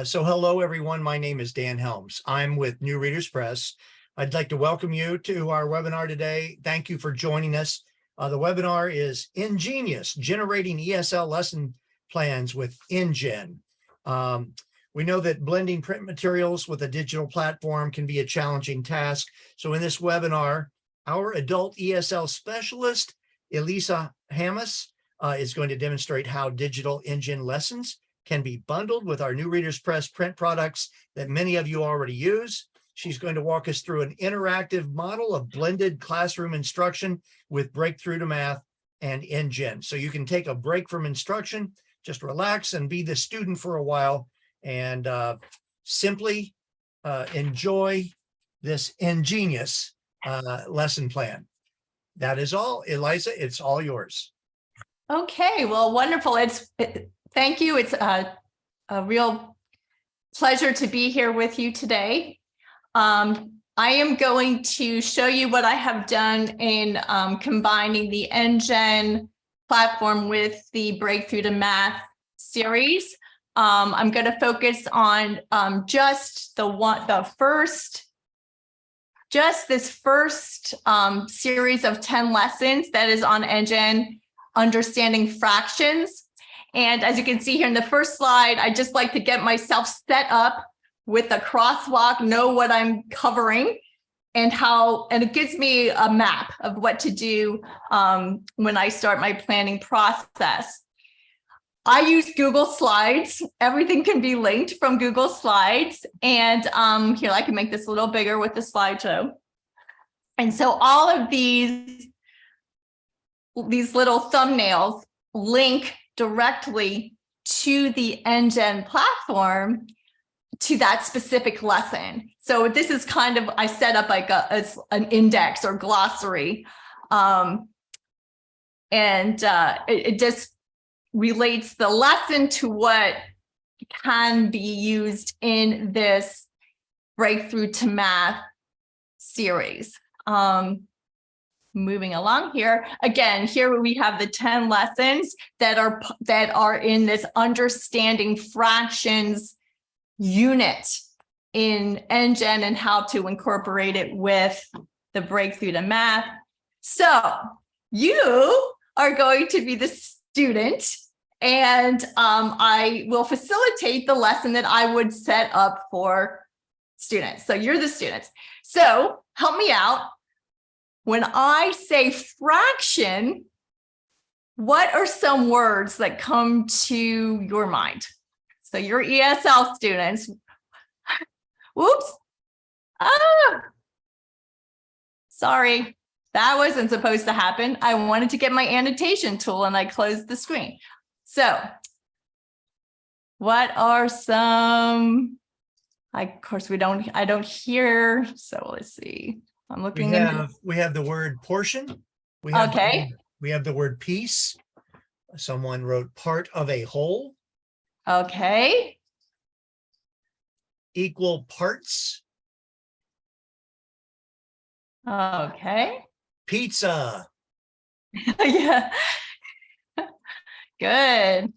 So hello, everyone. My name is Dan Helms. I'm with New Readers Press. I'd like to welcome you to our webinar today. Thank you for joining us. The webinar is EnGenius, Generating ESL Lesson Plans with EnGen. We know that blending print materials with a digital platform can be a challenging task. So in this webinar, our adult ESL specialist, Elisa Hammes, is going to demonstrate how digital EnGen lessons can be bundled with our New Readers Press print products that many of you already use. She's going to walk us through an interactive model of blended classroom instruction with Breakthrough to Math and EnGen. So you can take a break from instruction, just relax and be the student for a while and simply enjoy this EnGenius lesson plan. That is all. Eliza, it's all yours. Okay, well, wonderful. Thank you. It's a real pleasure to be here with you today. I am going to show you what I have done in combining the EnGen platform with the Breakthrough to Math series. I'm going to focus on just this first series of 10 lessons that is on EnGen, understanding fractions. And as you can see here in the first slide, I just like to get myself set up with a crosswalk, know what I'm covering and it gives me a map of what to do when I start my planning process. I use Google Slides. Everything can be linked from Google Slides. And here, I can make this a little bigger with the slideshow. And so all of these little thumbnails link directly to the EnGen platform to that specific lesson. So this is kind of, I set up like an index or glossary. It just relates the lesson to what can be used in this Breakthrough to Math series. Moving along here, again, here we have the 10 lessons that are in this understanding fractions unit in EnGen and how to incorporate it with the Breakthrough to Math. So you are going to be the student, and I will facilitate the lesson that I would set up for students. So you're the students. So help me out. When I say fraction, what are some words that come to your mind? So you're ESL students. Whoops. Sorry, that wasn't supposed to happen. I wanted to get my annotation tool and I closed the screen. So what are some, of course, I don't hear. So let's see. I'm looking. We have the word portion. We have the word piece. Someone wrote part of a whole. Okay. Equal parts. Okay. Pizza. Yeah. Good.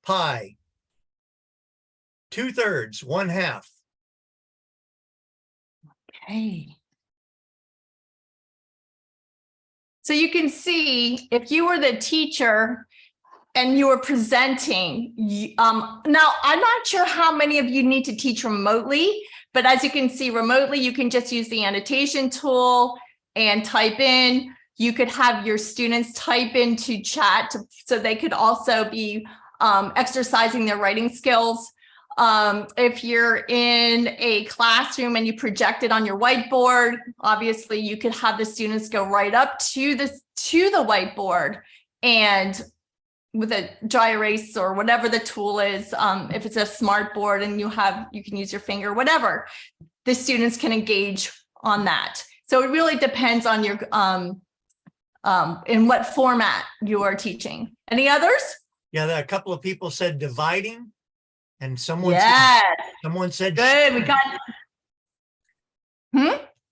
Pie. 2/3, 1/2. Okay. So you can see if you were the teacher and you were presenting, now I'm not sure how many of you need to teach remotely, but as you can see remotely, you can just use the annotation tool and type in. You could have your students type into chat so they could also be exercising their writing skills. If you're in a classroom and you project it on your whiteboard, obviously you could have the students go right up to the whiteboard and with a dry erase or whatever the tool is, if it's a smart board and you can use your finger, whatever, the students can engage on that. So it really depends on your in what format you are teaching. Any others? Yeah, a couple of people said dividing. And someone said good. Sharing. We got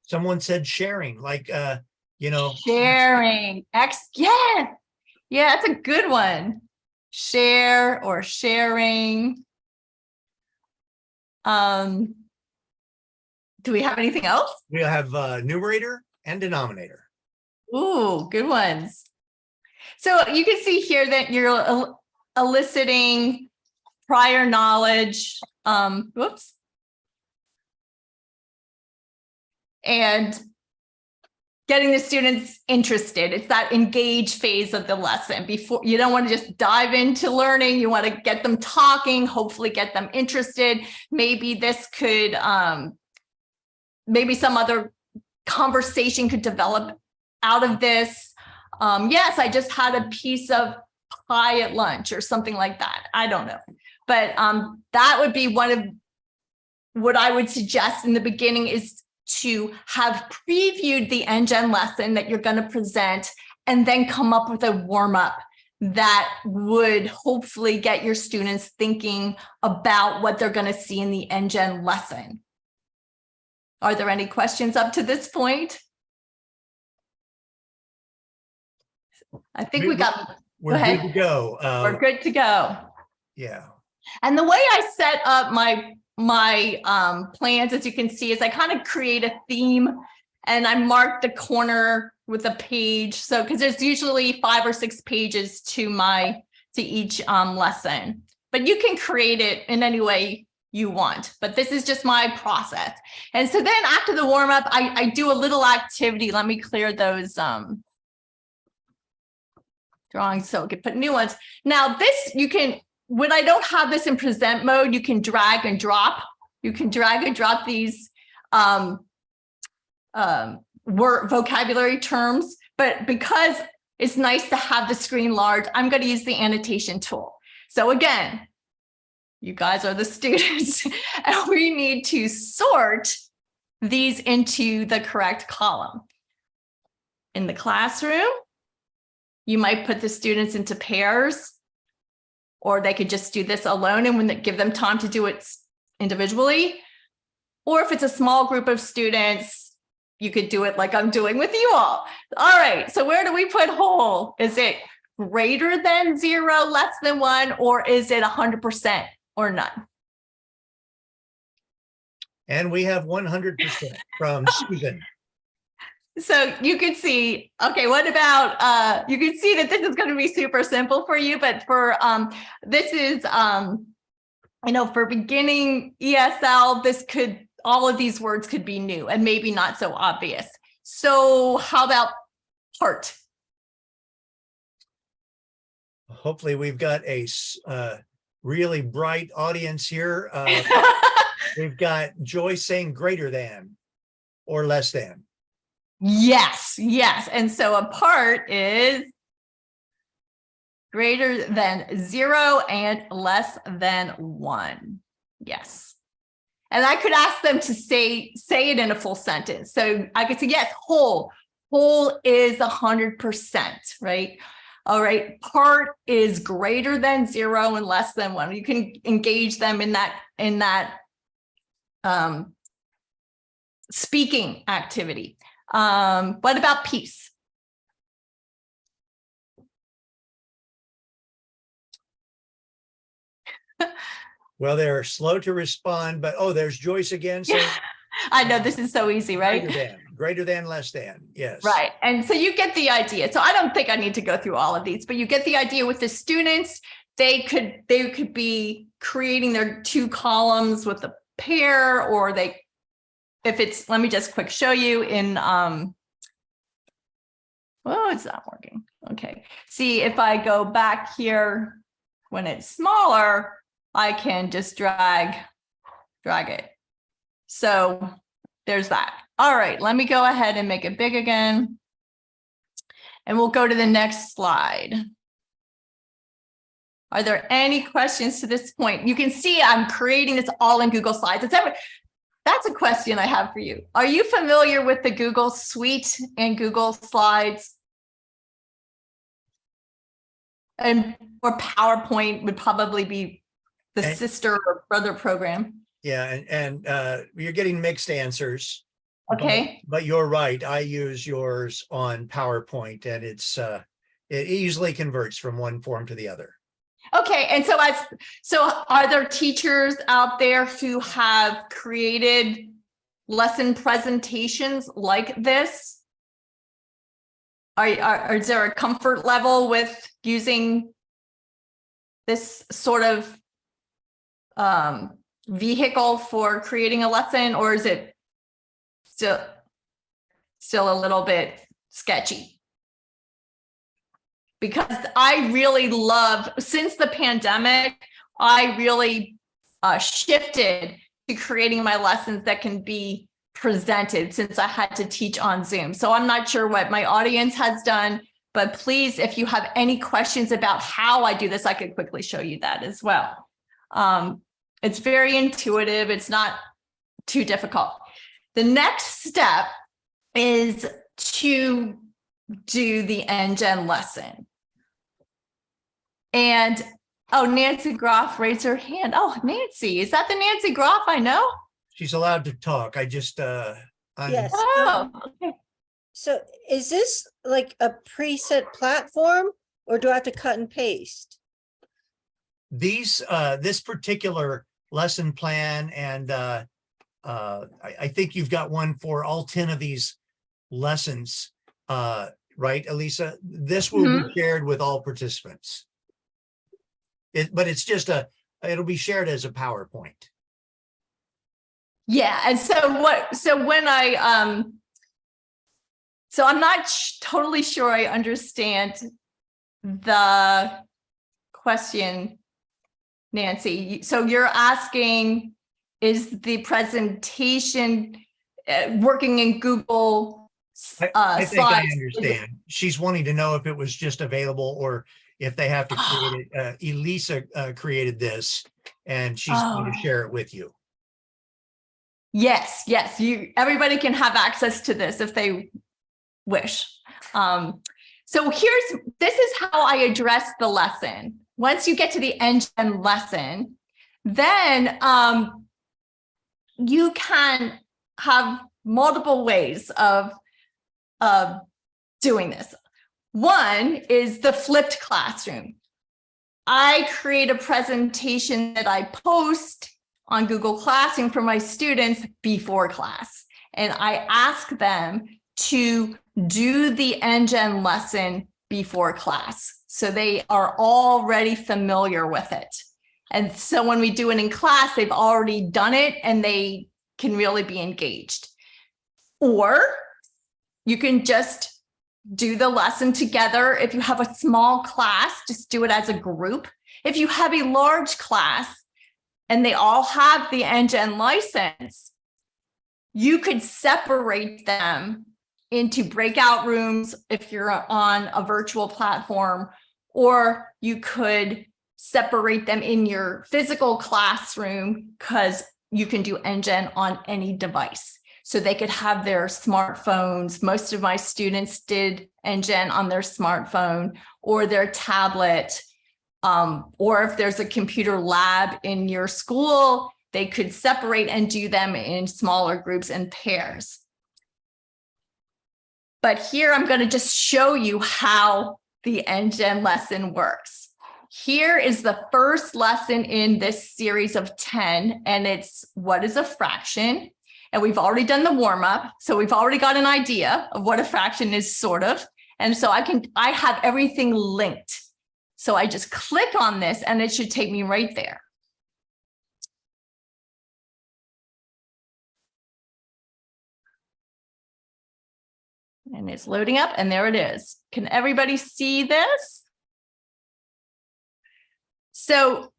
Someone said sharing, like sharing. Yeah, that's a good one. Share or sharing. Do we have anything else? We have numerator and denominator. Ooh, good ones. So you can see here that you're eliciting prior knowledge. Whoops. And getting the students interested. It's that engage phase of the lesson. Before, you don't want to just dive into learning. You want to get them talking, hopefully get them interested. Maybe this could, maybe some other conversation could develop out of this. Yes, I just had a piece of pie at lunch or something like that. I don't know. But that would be one of what I would suggest in the beginning, is to have previewed the EnGen lesson that you're going to present and then come up with a warm-up that would hopefully get your students thinking about what they're going to see in the EnGen lesson. Are there any questions up to this point? I think we're good to go. We're good to go. Yeah. And the way I set up my plans, as you can see, is I kind of create a theme and I mark the corner with a page. So, because there's usually 5 or 6 pages to each lesson, but you can create it in any way you want, but this is just my process. And so then after the warm up, I do a little activity. Let me clear those drawings so I can put new ones. Now this, you can, when I don't have this in present mode, you can drag and drop. You can drag and drop these word vocabulary terms, but because it's nice to have the screen large, I'm going to use the annotation tool. So again, you guys are the students, and we need to sort these into the correct column. In the classroom, you might put the students into pairs, or they could just do this alone and give them time to do it individually. Or if it's a small group of students, you could do it like I'm doing with you all. All right, so where do we put whole? Is it greater than 0, less than 1, or is it 100% or none? And we have 100% from Stephen. So you can see, okay, what about, you can see that this is going to be super simple for you, but for, this is, you know, for beginning ESL, this could, all of these words could be new and maybe not so obvious. So how about part? Hopefully we've got a really bright audience here. We've got Joyce saying greater than or less than. Yes, yes. And so a part is greater than 0 and less than 1. Yes. And I could ask them to say it in a full sentence. So I could say, yes, whole is 100%, right? All right, part is greater than 0 and less than 1. You can engage them in that speaking activity. What about piece? Well, they're slow to respond, but oh, there's Joyce again. So I know this is so easy, right? Greater than, less than. Yes. Right. And so you get the idea. So I don't think I need to go through all of these, but you get the idea with the students. They could be creating their 2 columns with a pair, or if it's, let me just quick show you in, oh, it's not working. Okay. See, if I go back here, when it's smaller, I can just drag it. So there's that. All right, let me go ahead and make it big again. And we'll go to the next slide. Are there any questions to this point? You can see I'm creating this all in Google Slides. That's a question I have for you. Are you familiar with the Google Suite and Google Slides? Or PowerPoint would probably be the sister or brother program. Yeah, and you're getting mixed answers. Okay. But you're right. I use yours on PowerPoint, and it easily converts from one form to the other. Okay, and so are there teachers out there who have created lesson presentations like this? Is there a comfort level with using this sort of vehicle for creating a lesson, or is it still a little bit sketchy? Because I really love, since the pandemic, I really shifted to creating my lessons that can be presented, since I had to teach on Zoom. So I'm not sure what my audience has done, but please, if you have any questions about how I do this, I could quickly show you that as well. It's very intuitive. It's not too difficult. The next step is to do the EnGen lesson. And oh, Nancy Groff raised her hand. Oh, Nancy, is that the Nancy Groff I know? She's allowed to talk. I just, Yes. Oh, okay. So is this like a preset platform, or do I have to cut and paste? these, this particular lesson plan, and I think you've got one for all 10 of these lessons, right, Elisa? This will be shared with all participants. But it's just it'll be shared as a PowerPoint. Yeah, and so when I so I'm not totally sure I understand the question, Nancy. So you're asking, is the presentation working in Google I think I Slides? understand. She's wanting to know if it was just available or if they have to create it. Elisa created this, and she's going to share it with you. Yes, everybody can have access to this if they wish. So this is how I address the lesson. Once you get to the EnGen lesson, then you can have multiple ways of doing this. One is the flipped classroom. I create a presentation that I post on Google Classroom for my students before class. And I ask them to do the EnGen lesson before class, so they are already familiar with it. And so when we do it in class, they've already done it and they can really be engaged. Or you can just do the lesson together. If you have a small class, just do it as a group. If you have a large class and they all have the EnGen license, you could separate them into breakout rooms if you're on a virtual platform, or you could separate them in your physical classroom, because you can do EnGen on any device. So they could have their smartphones. Most of my students did EnGen on their smartphone or their tablet. Or if there's a computer lab in your school, they could separate and do them in smaller groups and pairs. But here I'm going to just show you how the EnGen lesson works. Here is the first lesson in this series of 10, and it's what is a fraction? And we've already done the warm-up, so we've already got an idea of what a fraction is, sort of. And so I have everything linked. So I just click on this and it should take me right there. And it's loading up, and there it is. Can everybody see this? So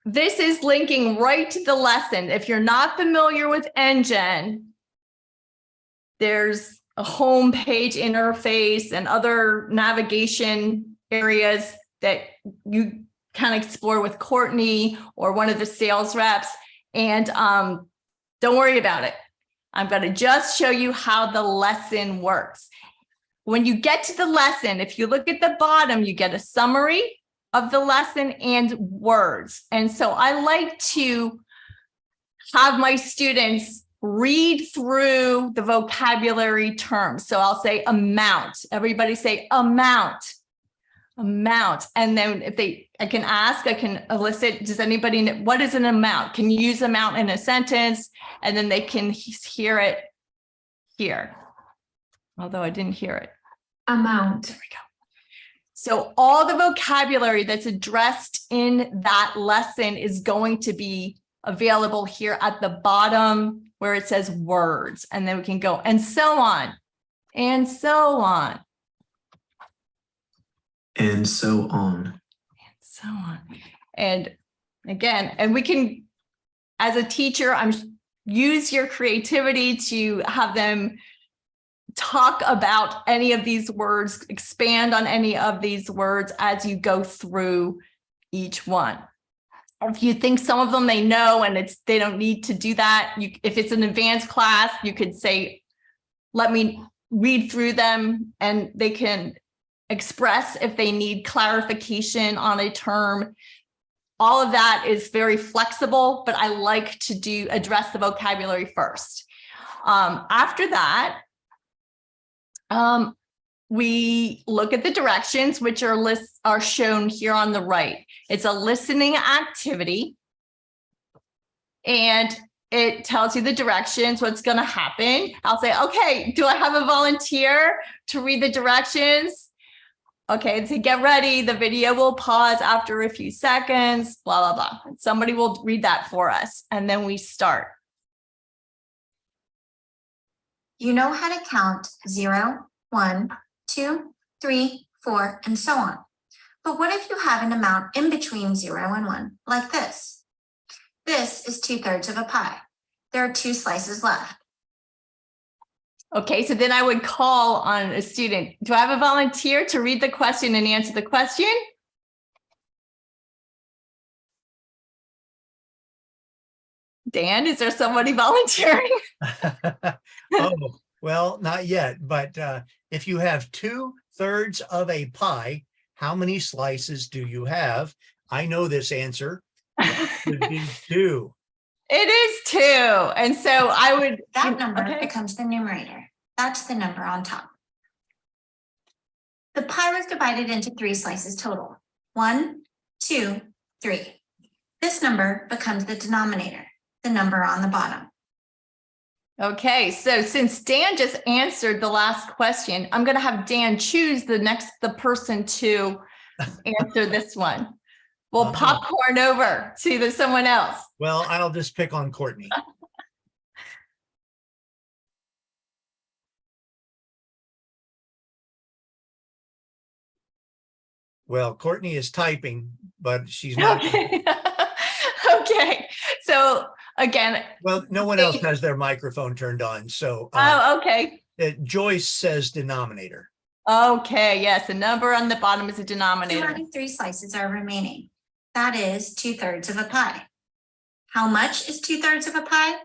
this is linking right to the lesson. If you're not familiar with EnGen, there's a home page interface and other navigation areas that you can explore with Courtney or one of the sales reps. And don't worry about it. I'm going to just show you how the lesson works. When you get to the lesson, if you look at the bottom, you get a summary of the lesson and words. And so I like to have my students read through the vocabulary terms. So I'll say amount. Everybody say amount. And then I can ask, I can elicit, does anybody know, what is an amount? Can you use amount in a sentence? And then they can hear it here. Although I didn't hear it. Amount. There we go. So all the vocabulary that's addressed in that lesson is going to be available here at the bottom where it says words, and then we can go and so on, and so on, and so on. and so on. And again, and we can, as a teacher, use your creativity to have them talk about any of these words, expand on any of these words as you go through each one. If you think some of them they know and they don't need to do that, if it's an advanced class, you could say, let me read through them, and they can express if they need clarification on a term. All of that is very flexible, but I like to address the vocabulary first. After that, we look at the directions, which are shown here on the right. It's a listening activity, and it tells you the directions, what's going to happen. I'll say, okay, do I have a volunteer to read the directions? Okay, to get ready, the video will pause after a few seconds, blah, blah, blah. Somebody will read that for us, and then we start. You know how to count 0, 1, 2, 3, 4, and so on. But what if you have an amount in between 0 and 1, like this? This is 2/3 of a pie. There are 2 slices left. Okay, so then I would call on a student. Do I have a volunteer to read the question and answer the question? Dan, is there somebody volunteering? Oh, well, not yet, but if you have 2/3 of a pie, how many slices do you have? I know this answer. It would be 2. It is 2. And so I would. That number Okay. becomes the numerator. That's the number on top. The pie was divided into 3 slices total. 1, 2, 3. This number becomes the denominator, the number on the bottom. Okay, so since Dan just answered the last question, I'm going to have Dan choose the person to answer this one. We'll Uh-huh. popcorn over to someone else. Well, I'll just pick on Courtney. Well, Courtney is typing, but she's not. Okay. Okay. So again, Well, no one else has their microphone turned on. So okay. Joyce says denominator. Okay. Yes. The number on the bottom is a The denominator. remaining 3 slices are remaining. That is 2/3 of a pie. How much is 2/3 of a pie?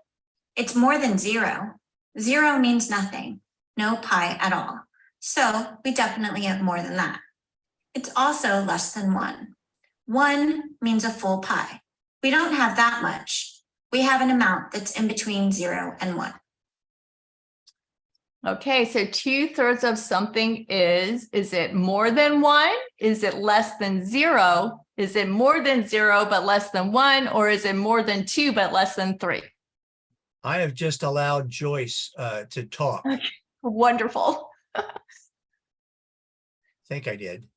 It's more than 0. 0 means nothing, no pie at all. So we definitely have more than that. It's also less than 1. 1 means a full pie. We don't have that much. We have an amount that's in between 0 and 1. Okay. So 2/3 of something is it more than 1? Is it less than 0? Is it more than 0, but less than 1? Or is it more than 2, but less than 3? I have just allowed Joyce to talk. I Wonderful. think I did.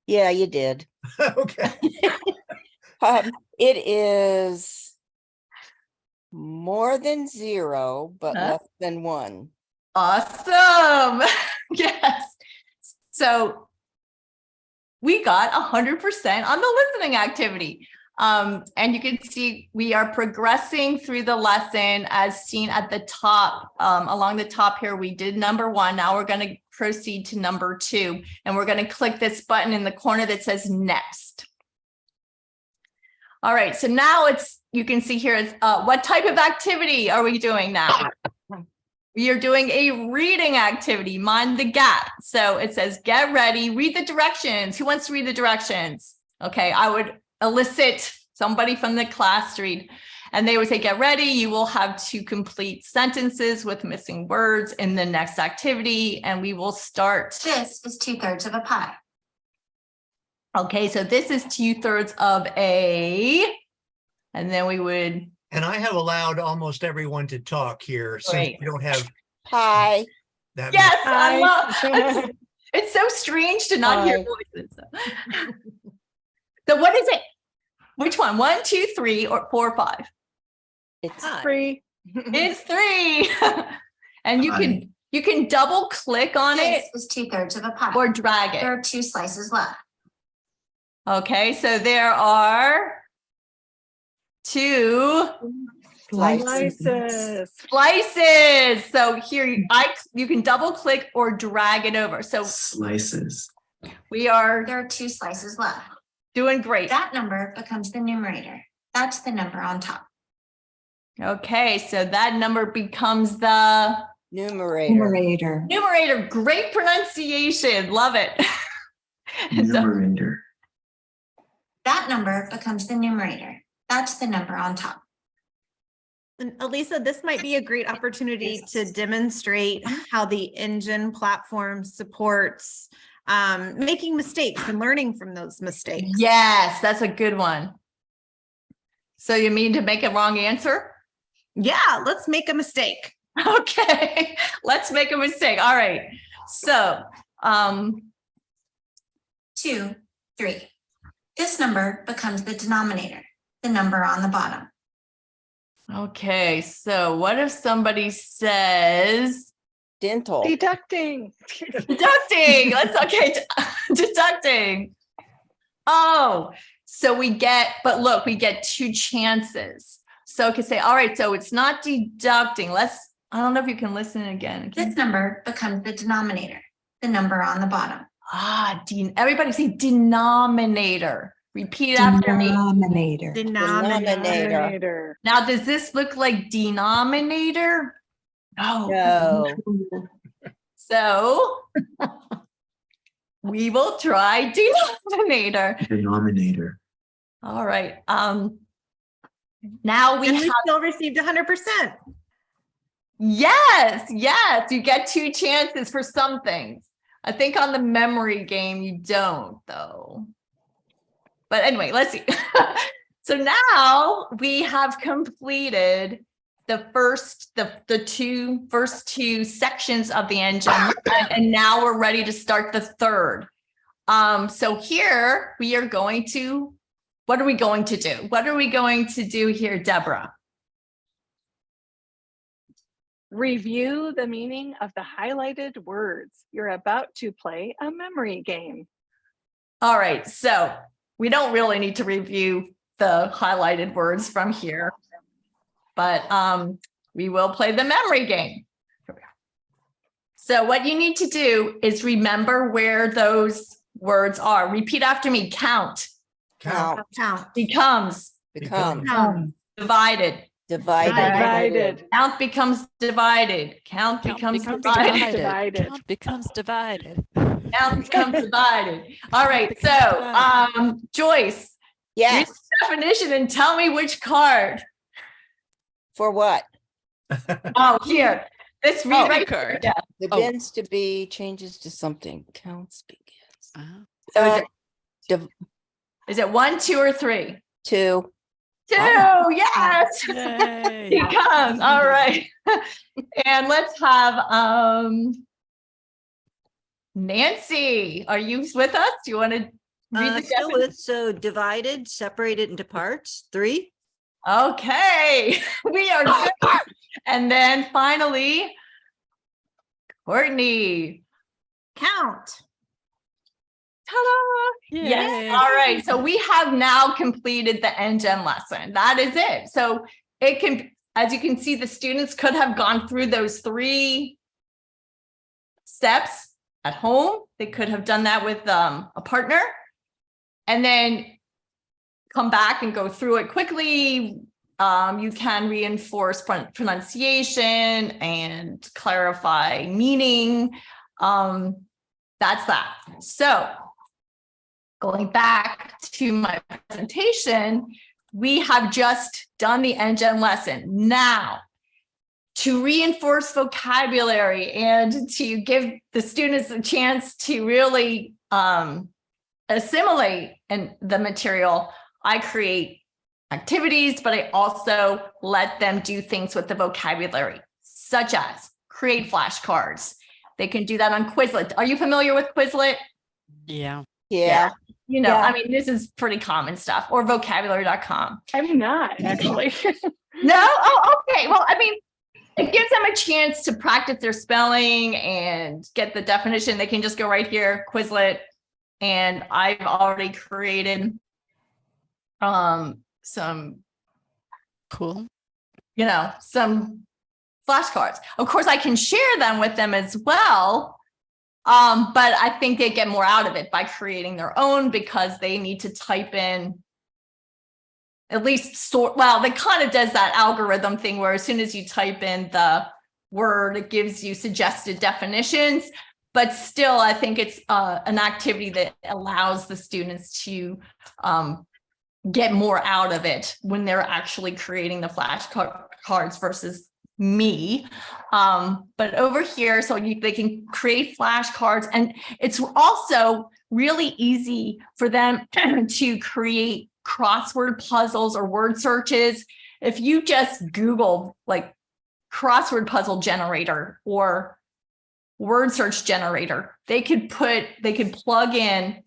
Yeah, you did. Okay. It is more than 0, but Huh? less than 1. Awesome. Yes. So we got 100% on the listening activity. And you can see we are progressing through the lesson as seen at the top. Along the top here, we did number 1. Now we're going to proceed to number 2. And we're going to click this button in the corner that says next. All right. So now you can see here is what type of activity are we doing now? We are doing a reading activity, mind the gap. So it says, get ready, read the directions. Who wants to read the directions? Okay, I would elicit somebody from the class to read. And they would say, get ready. You will have to complete sentences with missing words in the next activity. And we will start. This is 2/3 of a pie. Okay, so this is 2/3 of a, and then we would, And I have allowed almost everyone to talk here since Great. we don't have Pi. that. yes, I Hi. love, it's so strange to not hear Hi. voices. So what is it? Which one? 1, 2, 3, or 4, 5? It's Free. It's 3. And you can double click on it This is 2/3 of a pie. or drag There it. are 2 slices left. Okay, so there are 2 Slices. slices. So here you can double click or drag it over. So Slices. we are There are 2 slices left. doing great. That number becomes the numerator. That's the number on top. Okay, so that number becomes the numerator. numerator. Great pronunciation. Love it. So- Numerator. That number becomes the numerator. That's the number on top. And Elisa, this might be a great opportunity to demonstrate how the EnGen platform supports making mistakes and learning from those mistakes. Yes, that's a good one. So you mean to make a wrong answer? Yeah, let's make a mistake. Okay, let's make a mistake. All right. So, 2, 3. This number becomes the denominator, the number on the bottom. okay. So what if somebody says Dental. Deducting. deducting? Deducting. Oh, so we get 2 chances. So I could say, all right, so it's not deducting. I don't know if you can listen again. This number becomes the denominator, the number on the bottom. Everybody say denominator. Repeat after me. Denominator. Denominator. Now, does this look like denominator? No. No. So we will try denominator. Denominator. All right. Now we And have, we still received 100%. yes, you get 2 chances for some things. I think on the memory game, you don't though. But anyway, let's see. So now we have completed the first two sections of the EnGen, and now we're ready to start the third. So here we are going to, what are we going to do? What are we going to do here, Deborah? Review the meaning of the highlighted words. You're about to play a memory game. All right, so we don't really need to review the highlighted words from here, but we will play the memory game. So what you need to do is remember where those words are. Repeat after me. Count, Count. becomes, Become. Divided. Divided. Count becomes divided. Count becomes divided. Divided. Count becomes divided. Count becomes divided. All right, so Joyce, read Yes. the definition and tell me which card. For what? Oh, here. This read right card. here. Yeah. Begins to be, changes to something. Counts begins. Uh-huh. So is it 1, 2, or 3? 2. 2, yes. Yay. Becomes. All right. And let's have Nancy. Are you with us? Do you want to read the Still definition? with, so divided, separated into parts, 3. Okay, we are good. And then finally, Courtney. Count. Ta-da! Yes. Yay. All right. So we have now completed the EnGen lesson. That is it. So it can, as you can see, the students could have gone through those 3 steps at home. They could have done that with a partner and then come back and go through it quickly. You can reinforce pronunciation and clarify meaning. That's that. So going back to my presentation, we have just done the EnGen lesson. Now, to reinforce vocabulary and to give the students a chance to really assimilate the material, I create activities, but I also let them do things with the vocabulary, such as create flashcards. They can do that on Quizlet. Are you familiar with Quizlet? Yeah. Yeah. You know, Yeah. I mean, this is pretty common stuff, or vocabulary.com. I'm not actually. No? Oh, okay. Well, I mean, it gives them a chance to practice their spelling and get the definition. They can just go right here, Quizlet. And I've already created some, Cool. some flashcards. Of course, I can share them with them as well. But I think they get more out of it by creating their own, because they need to type in at least well, it kind of does that algorithm thing where as soon as you type in the word, it gives you suggested definitions. But still, I think it's an activity that allows the students to get more out of it when they're actually creating the flashcards versus me. But over here, so they can create flashcards, and it's also really easy for them to create crossword puzzles or word searches. If you just Google like crossword puzzle generator or word search generator, they could plug in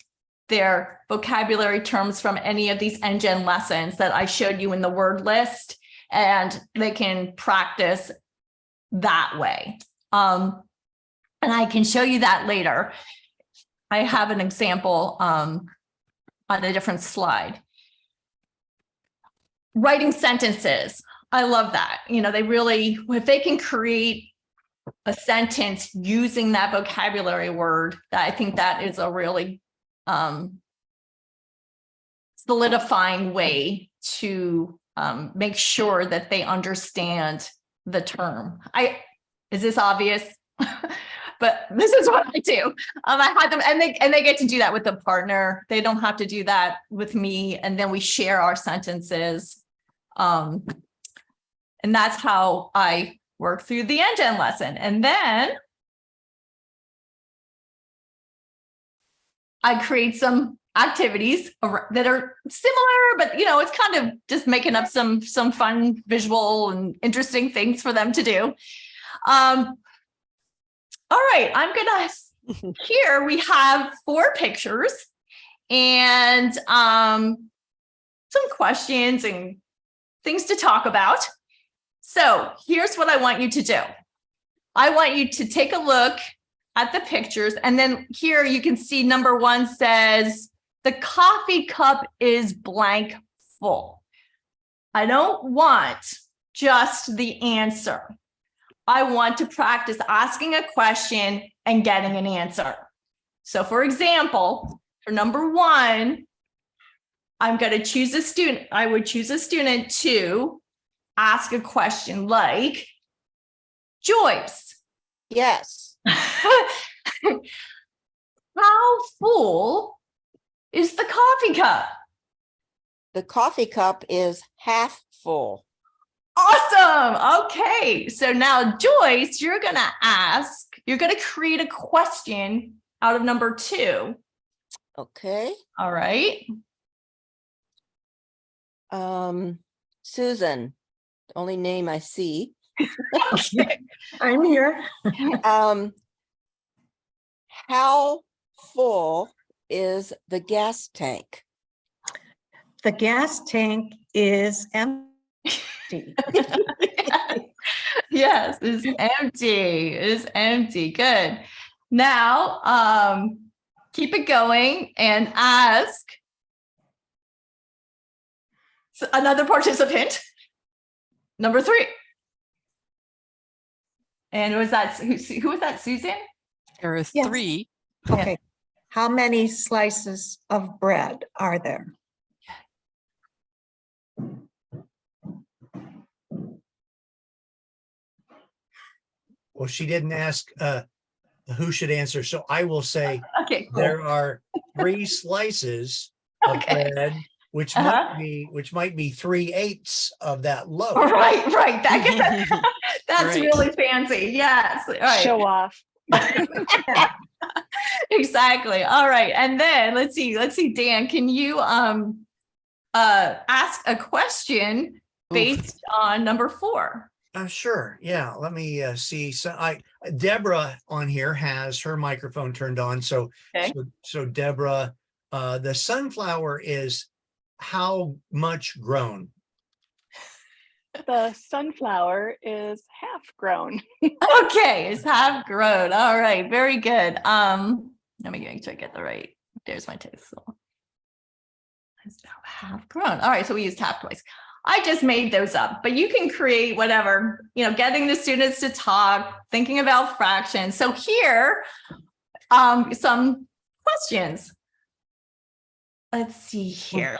their vocabulary terms from any of these EnGen lessons that I showed you in the word list, and they can practice that way. And I can show you that later. I have an example on a different slide. Writing sentences. I love that. They really, if they can create a sentence using that vocabulary word, that I think that is a really solidifying way to make sure that they understand the term. Is this obvious? But this is what I do. I had them, and they get to do that with a partner. They don't have to do that with me. And then we share our sentences. And that's how I work through the EnGen lesson. And then I create some activities that are similar, but it's kind of just making up some fun visual and interesting things for them to do. All right, here we have 4 pictures and some questions and things to talk about. So here's what I want you to do. I want you to take a look at the pictures, and then here you can see number 1 says, the coffee cup is blank full. I don't want just the answer. I want to practice asking a question and getting an answer. So for example, for number 1, I'm going to choose a student. I would choose a student to ask a question like, Joyce. Yes. How full is the coffee cup? The coffee cup is half full. Awesome. Okay. So now, Joyce, you're going to create a question out of number 2. Okay. All right. Susan, the only name I see. I'm here. How full is the gas tank? The gas tank is empty. Yes, it's empty. It's empty. Good. Now, keep it going and ask another participant. Number 3. And was that who was that? Susan? There are Yes. 3. Okay. How many slices of bread are there? Well, she didn't ask who should answer, so I will say Okay. there are 3 slices of Okay. bread, which Uh-huh. might be 3/8 of that loaf. Right. That's Great. really fancy. Yes. All right. Show off. Exactly. All right. And then let's see, Dan, can you ask a question based on number 4? Sure. Yeah. Let me see. So Deborah on here has her microphone turned on. So, Okay. so Deborah, the sunflower is how much grown? The sunflower is half grown. Okay, it's half grown. All right, very good. Let me make sure I get the right. There's my test. It's about half grown. All right, so we used half twice. I just made those up, but you can create whatever, getting the students to talk, thinking about fractions. So here, some questions. Let's see here.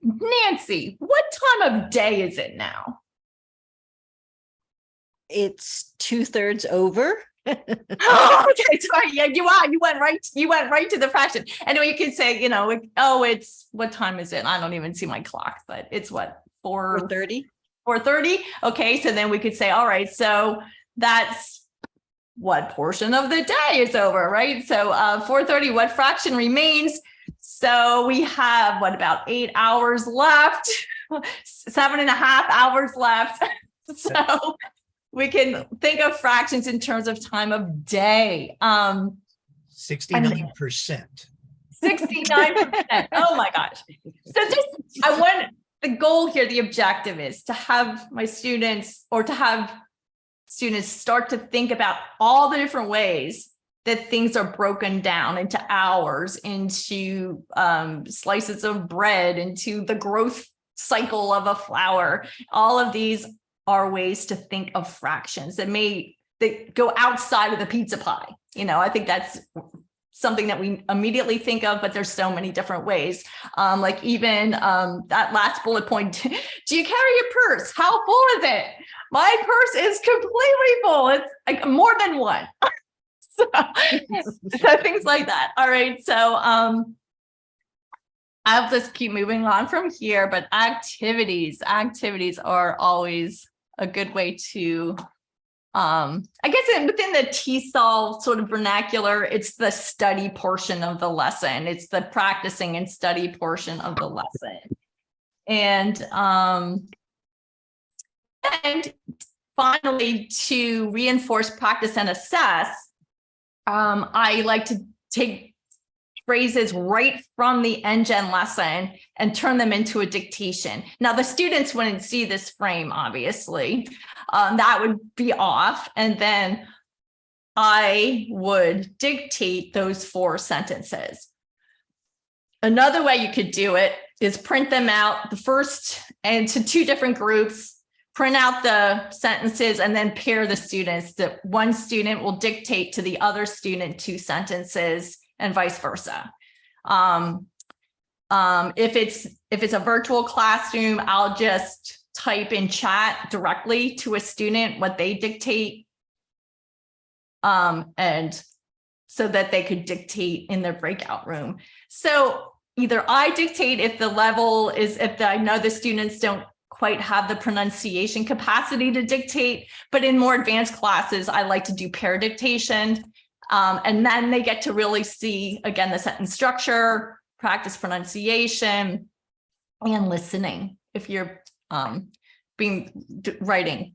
Nancy, what time of day is it now? It's 2/3 over. Oh, okay, sorry. Yeah, you went right to the fraction. Anyway, you can say, it's what time is it? I don't even see my clock, but it's what, 4:30. 4:30. Okay, so then we could say, all right, so that's what portion of the day is over, right? So 4:30, what fraction remains? So we have about 8 hours left, 7.5 hours left. So we can think of fractions in terms of time of day. 69%. 69%. Oh my gosh. So the goal here, the objective is to have my students start to think about all the different ways that things are broken down into hours, into slices of bread, into the growth cycle of a flower. All of these are ways to think of fractions that go outside of the pizza pie. I think that's something that we immediately think of, but there's so many different ways. Like even that last bullet point, do you carry your purse? How full is it? My purse is completely full. It's like more than one. So things like that. All right. So I'll just keep moving on from here, but activities are always a good way to, I guess within the TESOL sort of vernacular, it's the study portion of the lesson. It's the practicing and study portion of the lesson. And finally, to reinforce, practice, and assess, I like to take phrases right from the EnGen lesson and turn them into a dictation. Now, the students wouldn't see this frame, obviously. That would be off. And then I would dictate those 4 sentences. Another way you could do it is print them out into 2 different groups, print out the sentences, and then pair the students. That one student will dictate to the other student 2 sentences, and vice versa. If it's a virtual classroom, I'll just type in chat directly to a student what they dictate, and so that they could dictate in their breakout room. So either I dictate if I know the students don't quite have the pronunciation capacity to dictate, but in more advanced classes, I like to do pair dictation. And then they get to really see, again, the sentence structure, practice pronunciation, and listening if you're writing.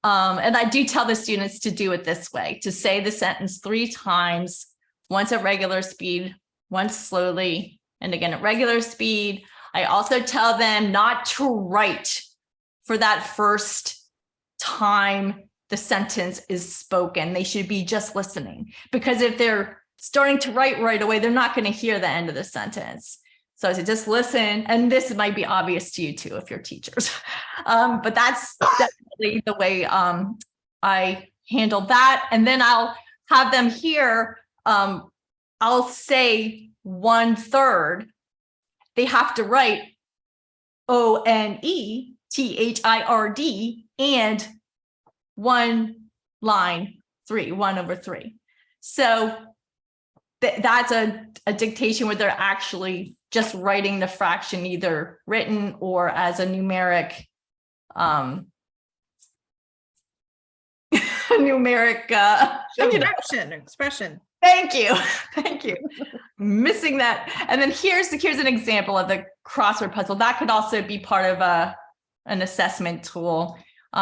And I do tell the students to do it this way, to say the sentence 3 times, once at regular speed, once slowly, and again at regular speed. I also tell them not to write for that first time the sentence is spoken. They should be just listening, because if they're starting to write right away, they're not going to hear the end of the sentence. So to just listen, and this might be obvious to you too if you're teachers, but that's definitely the way I handle that. And then I'll have them here. I'll say 1/3. They have to write ONETHIRD and 1 line 3, 1/3. So that's a dictation where they're actually just writing the fraction either written or as a numeric Expression. Thank you. Thank you. Missing that. And then here's an example of the crossword puzzle. That could also be part of an assessment tool.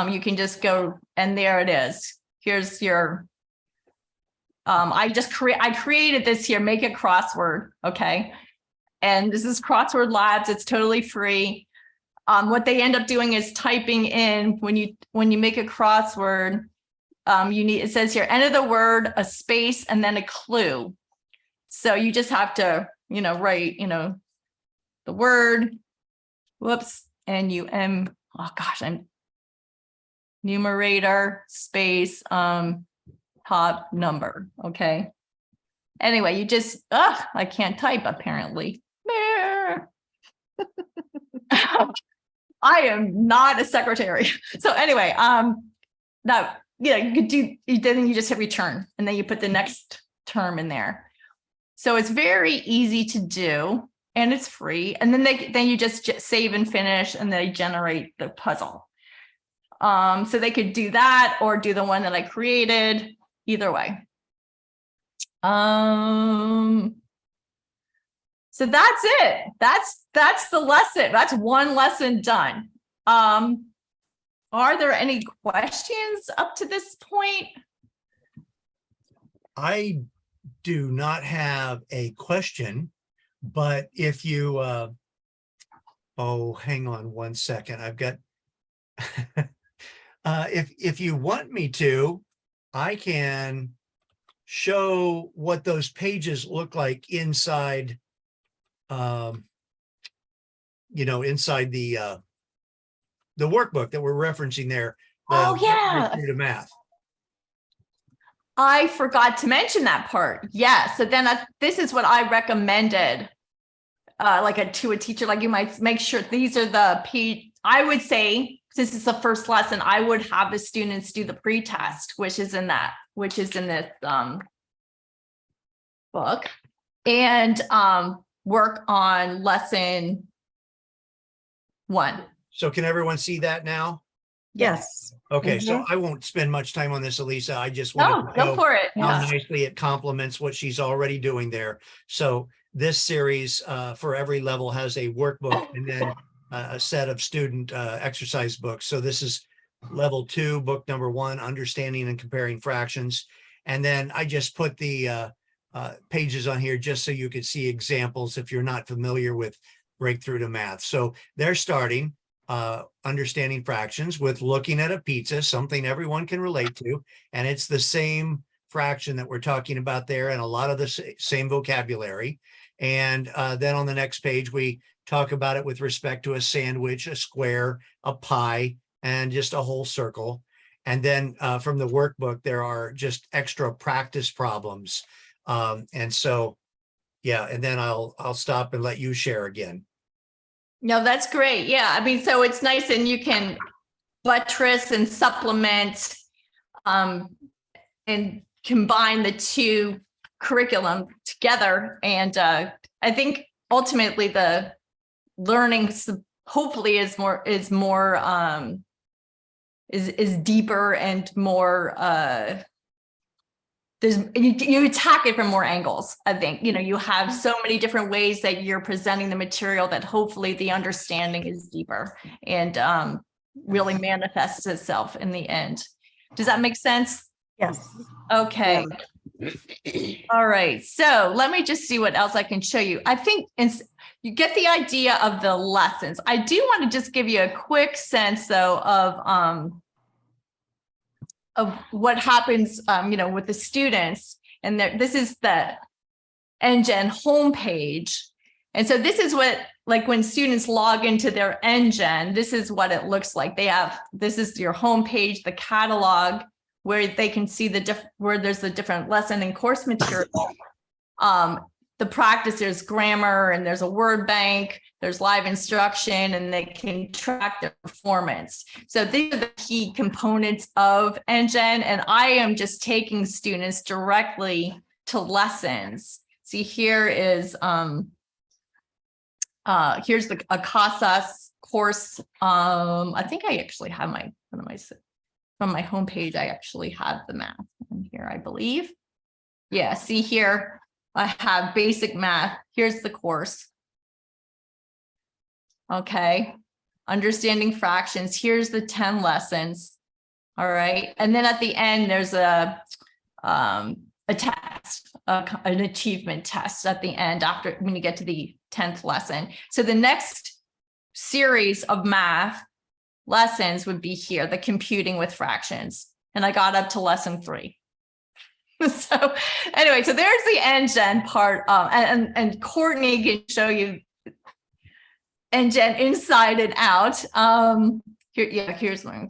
You can just go and there it is. Here's your, I created this here, make a crossword. Okay. And this is Crossword Labs. It's totally free. What they end up doing is typing in when you make a crossword, it says here, enter the word, a space, and then a clue. So you just have to, write, the word, whoops, numerator, space, top number. Okay. Anyway, you just, I can't type apparently. I am not a secretary. So anyway, now, you could do, then you just hit return and then you put the next term in there. So it's very easy to do and it's free. And then you just save and finish and they generate the puzzle. So they could do that or do the one that I created, either way. So that's it. That's the lesson. That's one lesson done. Are there any questions up to this point? I do not have a question, but if you, hang on one second. I've got, if you want me to, I can show what those pages look like inside, inside the workbook that we're referencing there. Oh, yeah. To math. I forgot to mention that part. Yeah. So then this is what I recommended, to a teacher, like you might make sure these are the I would say, since it's the first lesson, I would have the students do the pre-test, which is in this book, and work on lesson 1. So can everyone see that now? Yes. Okay, so Mm-hmm. I won't spend much time on this, Elisa. I just want to Go know for it. how Yeah. nicely it complements what she's already doing there. So this series for every level has a workbook and then a set of student exercise books. So this is level 2, book number 1, understanding and comparing fractions. And then I just put the pages on here just so you could see examples if you're not familiar with Breakthrough to Math. So they're starting understanding fractions with looking at a pizza, something everyone can relate to. And it's the same fraction that we're talking about there and a lot of the same vocabulary. And then on the next page, we talk about it with respect to a sandwich, a square, a pie, and just a whole circle. And then from the workbook, there are just extra practice problems. And so, yeah, and then I'll stop and let you share again. No, that's great. Yeah. I mean, so it's nice and you can buttress and supplement and combine the two curriculum together. And I think ultimately the learning hopefully is deeper and more you attack it from more angles. I think, you have so many different ways that you're presenting the material that hopefully the understanding is deeper and really manifests itself in the end. Does that make sense? Yes. Okay. All right. So let me just see what else I can show you. I think you get the idea of the lessons. I do want to just give you a quick sense though of what happens, with the students. And this is the EnGen homepage. And so this is what, like when students log into their EnGen, this is what it looks like. This is your homepage, the catalog, where they can see where there's the different lesson and course material. The practice, there's grammar and there's a word bank, there's live instruction, and they can track their performance. So these are the key components of EnGen, and I am just taking students directly to lessons. See, here is, here's the CASAS course. I think I actually have from my homepage, I actually have the math in here, I believe. Yeah, see here, I have basic math. Here's the course. Okay, understanding fractions. Here's the 10 lessons. All right, and then at the end, there's a test, an achievement test at the end after when you get to the 10th lesson. So the next series of math lessons would be here, the computing with fractions. And I got up to lesson 3. So anyway, so there's the EnGen part, and Courtney can show you EnGen inside and out. Here's my,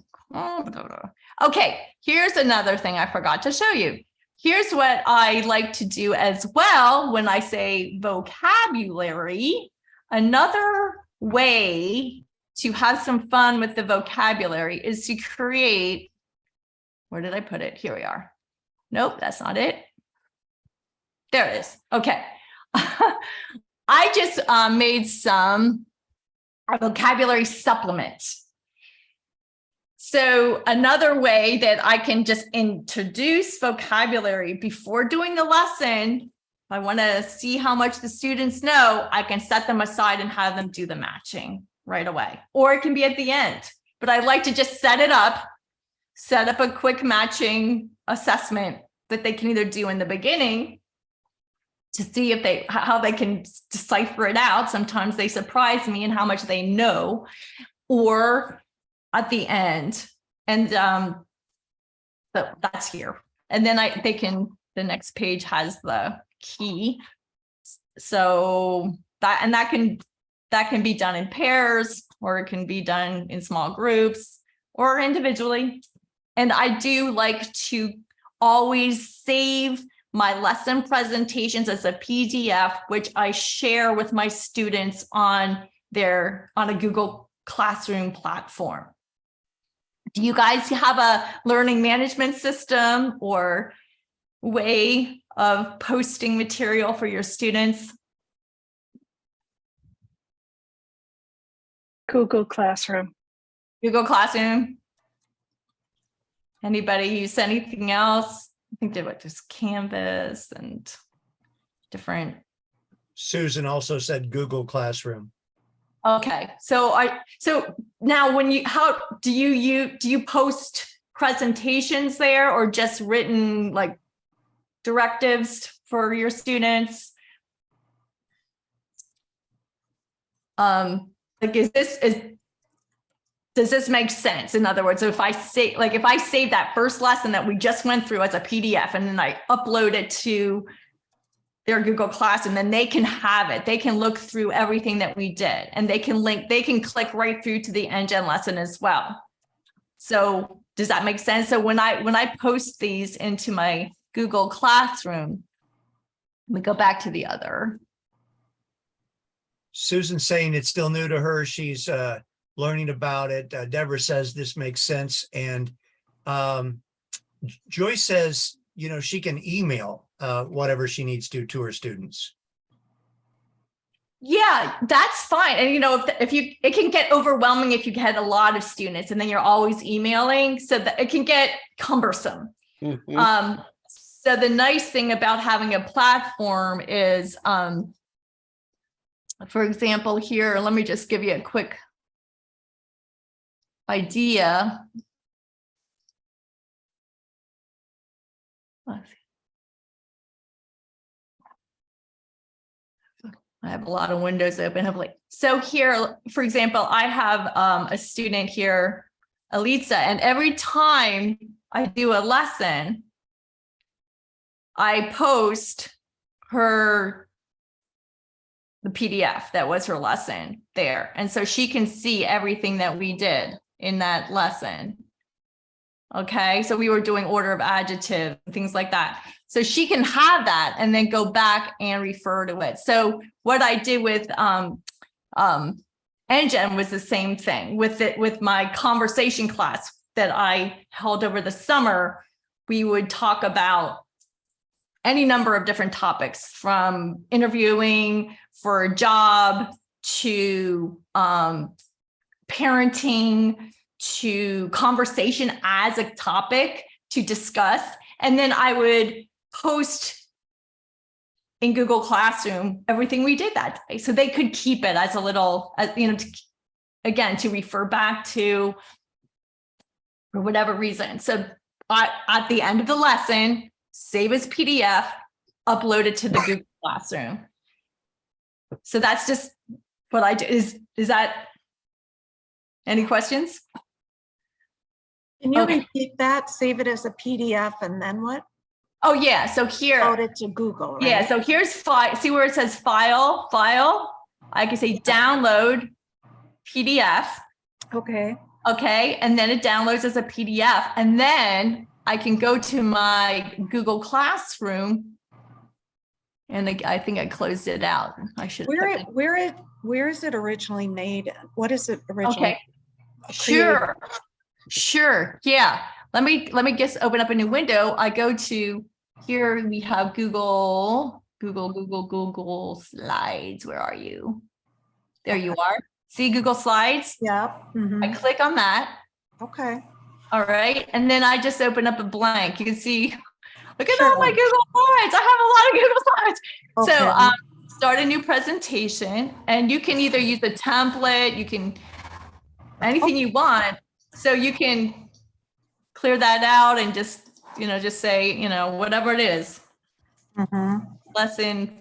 okay, here's another thing I forgot to show you. Here's what I like to do as well when I say vocabulary. Another way to have some fun with the vocabulary is to create, where did I put it? Here we are. Nope, that's not it. There it is. Okay. I just made some vocabulary supplements. So another way that I can just introduce vocabulary before doing the lesson, if I want to see how much the students know, I can set them aside and have them do the matching right away. Or it can be at the end. But I like to just set up a quick matching assessment that they can either do in the beginning to see if how they can decipher it out. Sometimes they surprise me in how much they know, or at the end. And so that's here. And then the next page has the key. So that can be done in pairs, or it can be done in small groups or individually. And I do like to always save my lesson presentations as a PDF, which I share with my students on a Google Classroom platform. Do you guys have a learning management system or way of posting material for your students? Google Classroom. Google Classroom. Anybody use anything else? I think there was just Canvas and different. Susan also said Google Classroom. Okay, so now how do you post presentations there, or just written like directives for your students? Does this make sense? In other words, if I save that first lesson that we just went through as a PDF, and then I upload it to their Google Classroom, then they can have it. They can look through everything that we did, and they can click right through to the EnGen lesson as well. So does that make sense? So when I post these into my Google Classroom, let me go back to the other. Susan's saying it's still new to her. She's learning about it. Deborah says this makes sense. And Joyce says, she can email whatever she needs to her students. Yeah, that's fine. And it can get overwhelming if you get a lot of students and then you're always emailing, so that it can get cumbersome. Mhm. So the nice thing about having a platform is, for example, here, let me just give you a quick idea. I have a lot of windows open. So here, for example, I have a student here, Elisa, and every time I do a lesson, I post the PDF that was her lesson there. And so she can see everything that we did in that lesson. Okay, so we were doing order of adjective, things like that. So she can have that and then go back and refer to it. So what I did with EnGen was the same thing with my conversation class that I held over the summer. We would talk about any number of different topics, from interviewing for a job to parenting to conversation as a topic to discuss. And then I would post in Google Classroom everything we did that day. So they could keep it as a little, again, to refer back to for whatever reason. So at the end of the lesson, save as PDF, upload it to the Google Classroom. So that's just what I do. Is that any questions? Can you Okay. repeat that? Save it as a PDF and then what? Oh yeah, so here. Load it to Google, right? Yeah, so here's file. See where it says file? I can say download PDF. Okay. Okay, and then it downloads as a PDF. And then I can go to my Google Classroom. And I think I closed it out. I should. Where is it originally made? What is it originally? Okay. Sure. Yeah. Let me just open up a new window. I go to here. We have Google Slides. Where are you? There you are. See Google Slides? Yeah. I click on that. Okay. All right. And then I just open up a blank. You can see, look at Sure. all my Google Slides. I have a lot of Google Slides. Okay. So start a new presentation, and you can either use a template, you can, anything you want. So you can clear that out and just say, whatever it is. Lesson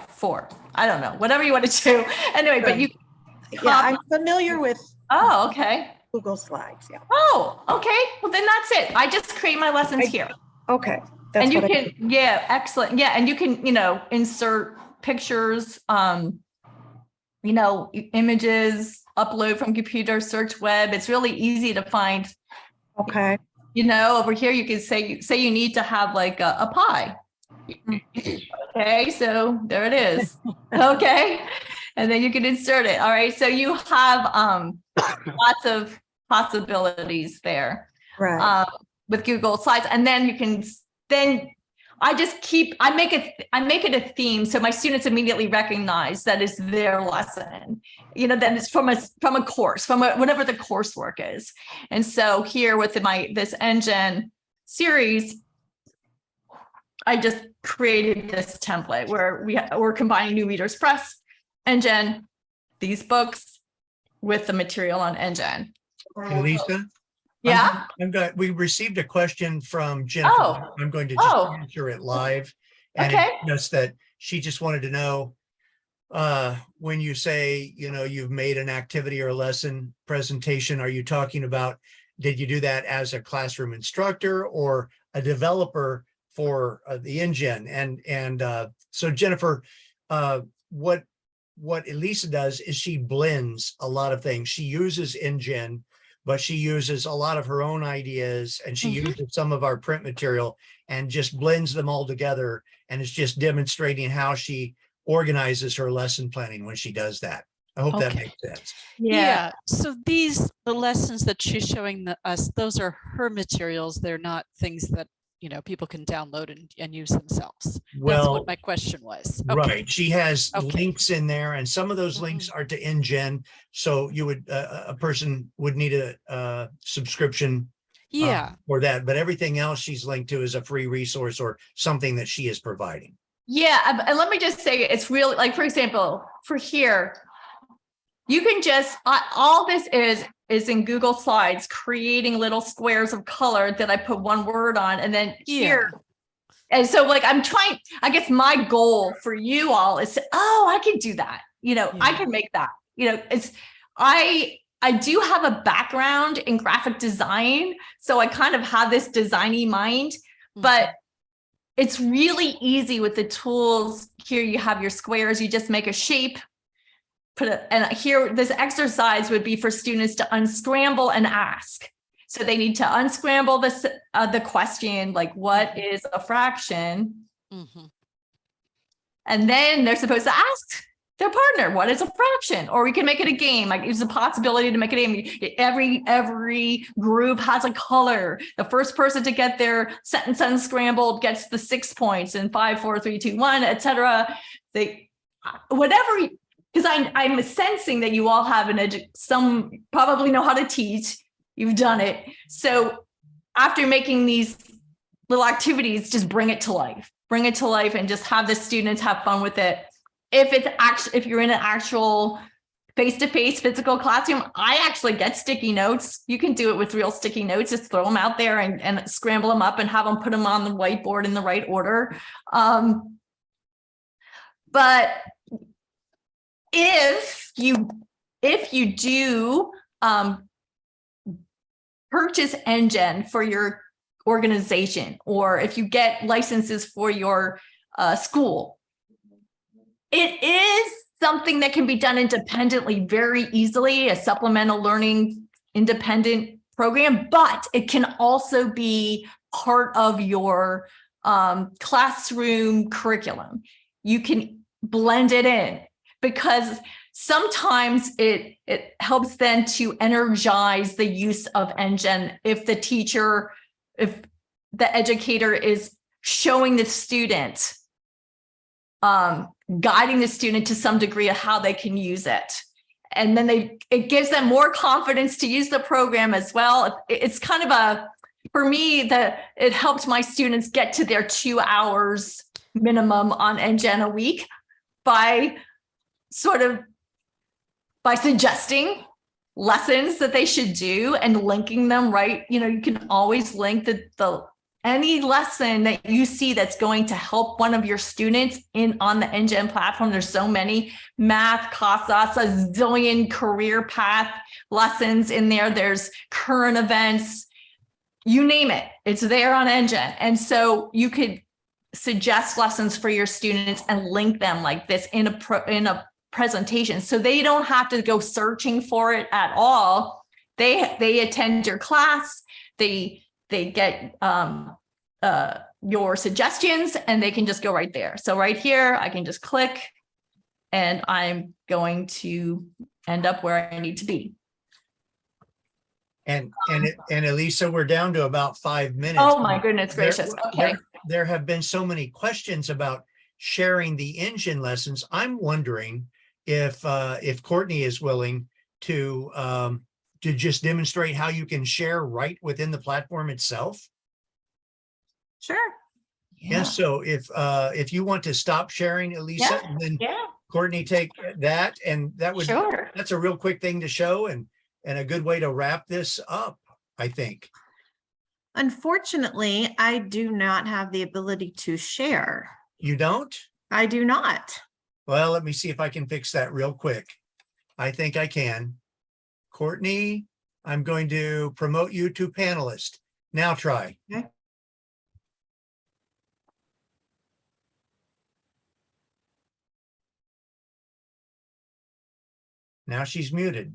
4. I don't know, whatever you want to do. Anyway, but you. Yeah, I'm familiar with Oh, okay. Google Slides. Yeah. Oh, okay. Well, then that's it. I just create my lessons here. Okay. That's And you what I- can, excellent. Yeah. And you can, insert pictures, images, upload from computer, search web. It's really easy to find. Okay. Over here, you can say you need to have like a pie. Okay. So there it is. Okay. And then you can insert it. All right. So you have lots of possibilities there. Right. With Google Slides. And then you can, I make it a theme. So my students immediately recognize that it's their lesson, that it's from a course, whatever the coursework is. And so here with this EnGen series, I just created this template where we're combining New Readers Press, EnGen, these books with the material on EnGen. Elisa? Yeah. We received a question from Jennifer. Oh. I'm going to just Oh. answer it live. And Okay. it's just that she just wanted to know, when you say, you've made an activity or a lesson presentation, are you talking about, did you do that as a classroom instructor or a developer for the EnGen? And so Jennifer, what Elisa does is she blends a lot of things. She uses EnGen, but she uses a lot of her own ideas, and she uses some of our print material and just blends them all together. And it's just demonstrating how she organizes her lesson planning when she does that. I hope that Okay. makes sense. Yeah. So the lessons that she's showing us, those are her materials. They're not things that, people can download and use themselves. That's Well, what my question was. right. She has Okay. links in there, and some of those links are to EnGen. So you would, a person would need a subscription for that, but everything else she's linked to is a free resource or something that she is providing. Yeah, and let me just say, it's really like, for example, for here, you can just, all this is in Google Slides, creating little squares of color that I put one word on, and then here. And so like, I guess my goal for you all is to, I can do that. I can make that, I do have a background in graphic design. So I kind of have this designy mind, but it's really easy with the tools. Here you have your squares, you just make a shape, and here this exercise would be for students to unscramble and ask. So they need to unscramble the question, like, what is a fraction? And then they're supposed to ask their partner, what is a fraction? Or we can make it a game. Like, it's a possibility to make it a game. Every group has a color. The first person to get their sentence unscrambled gets the 6 points, and 5, 4, 3, 2, 1, etc. Whatever, because I'm sensing that you all have some probably know how to teach. You've done it. So after making these little activities, just bring it to life. Bring it to life and just have the students have fun with it. If you're in an actual face-to-face physical classroom, I actually get sticky notes. You can do it with real sticky notes. Just throw them out there and scramble them up and have them put them on the whiteboard in the right order. But if you do purchase EnGen for your organization, or if you get licenses for your school, it is something that can be done independently very easily, a supplemental learning independent program, but it can also be part of your classroom curriculum. You can blend it in, because sometimes it helps then to energize the use of EnGen if the educator is showing the student, guiding the student to some degree of how they can use it. And then it gives them more confidence to use the program as well. It's kind of for me, it helped my students get to their 2 hours minimum on EnGen a week by suggesting lessons that they should do and linking them right. You can always link any lesson that you see that's going to help one of your students on the EnGen platform. There's so many math, CASAS, a zillion career path lessons in there. There's current events, you name it, it's there on EnGen. And so you could suggest lessons for your students and link them like this in a presentation, so they don't have to go searching for it at all. They attend your class, they get your suggestions, and they can just go right there. So right here, I can just click, and I'm going to end up where I need to be. And Elisa, we're down to about 5 minutes. Oh my goodness gracious. Okay. There have been so many questions about sharing the EnGen lessons. I'm wondering if Courtney is willing to just demonstrate how you can share right within the platform itself. Sure. Yeah. So if you want to stop sharing, Elisa, and then Yeah. Courtney take that, and Sure. that's a real quick thing to show, and a good way to wrap this up, I think. Unfortunately, I do not have the ability to share. You don't? I do not. Well, let me see if I can fix that real quick. I think I can. Courtney, I'm going to promote you to panelist. Now try. Okay. Now she's muted.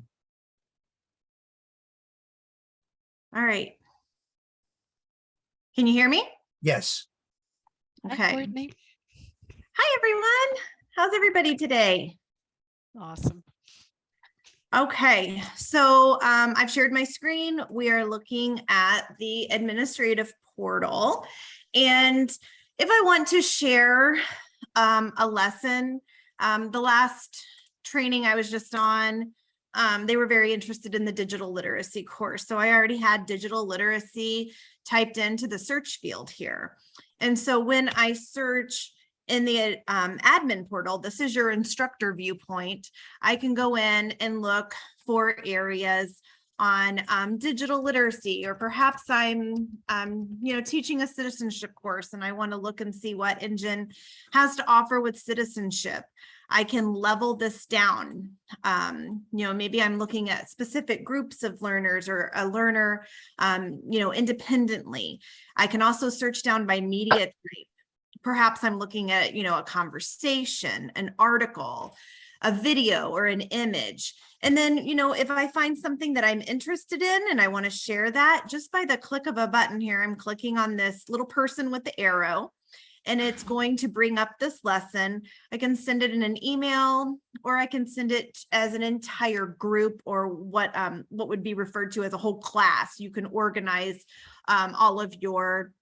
All right. Can you hear me? Yes. Hi, Okay. Courtney. Hi, everyone. How's everybody today? Awesome. Okay, so I've shared my screen. We are looking at the administrative portal. And if I want to share a lesson, the last training I was just on, they were very interested in the digital literacy course. So I already had digital literacy typed into the search field here. And so when I search in the admin portal, this is your instructor viewpoint, I can go in and look for areas on digital literacy, or perhaps I'm teaching a citizenship course and I want to look and see what EnGen has to offer with citizenship. I can level this down. Maybe I'm looking at specific groups of learners or a learner, independently. I can also search down by media type. Perhaps I'm looking at, a conversation, an article, a video, or an image. And then, if I find something that I'm interested in and I want to share that, just by the click of a button here, I'm clicking on this little person with the arrow, and it's going to bring up this lesson. I can send it in an email, or I can send it as an entire group, or what would be referred to as a whole class. You can organize all of your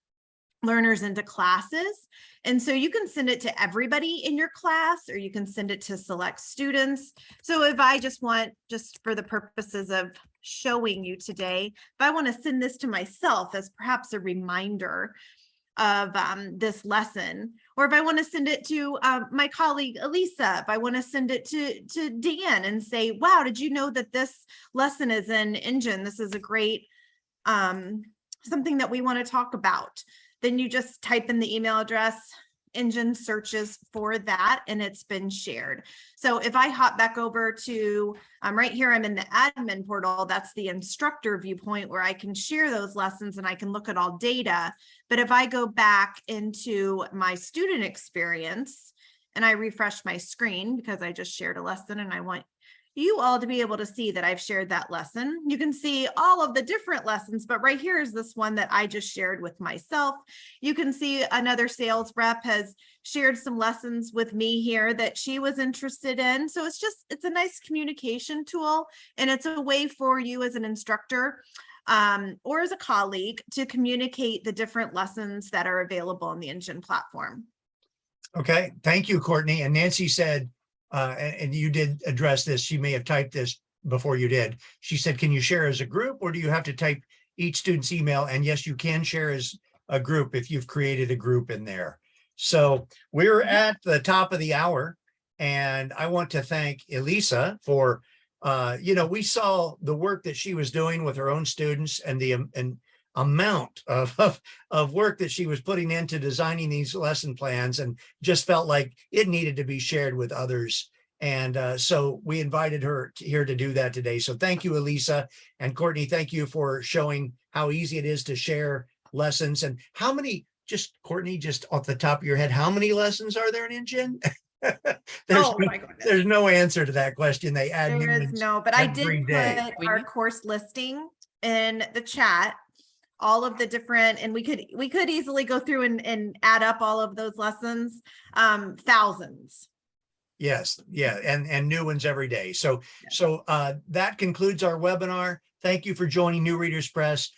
learners into classes. And so you can send it to everybody in your class, or you can send it to select students. So if I just want, just for the purposes of showing you today, if I want to send this to myself as perhaps a reminder, of this lesson, or if I want to send it to my colleague Elisa, if I want to send it to Dan and say, wow, did you know that this lesson is in EnGen? This is a great something that we want to talk about. Then you just type in the email address, EnGen searches for that, and it's been shared. So if I hop back over to right here, I'm in the admin portal. That's the instructor viewpoint where I can share those lessons and I can look at all data. But if I go back into my student experience and I refresh my screen because I just shared a lesson and I want you all to be able to see that I've shared that lesson. You can see all of the different lessons, but right here is this one that I just shared with myself. You can see another sales rep has shared some lessons with me here that she was interested in. So it's a nice communication tool, and it's a way for you as an instructor or as a colleague to communicate the different lessons that are available on the EnGen platform. Okay, thank you, Courtney. And Nancy said, and you did address this, she may have typed this before you did. She said, can you share as a group, or do you have to type each student's email? And yes, you can share as a group if you've created a group in there. So we're at the top of the hour, and I want to thank Elisa for, we saw the work that she was doing with her own students and the amount of work that she was putting into designing these lesson plans, and just felt like it needed to be shared with others. And so we invited her here to do that today. So thank you, Elisa. And Courtney, thank you for showing how easy it is to share lessons. And how many, Courtney, just off the top of your head, how many lessons are there in EnGen? There's no answer to that question. They add new There is ones no, but I every did day. put our course listing in the chat, all of the different, and we could easily go through and add up all of those lessons, thousands. Yes, yeah, and new ones every day. So that concludes our webinar. Thank you for joining New Readers Press.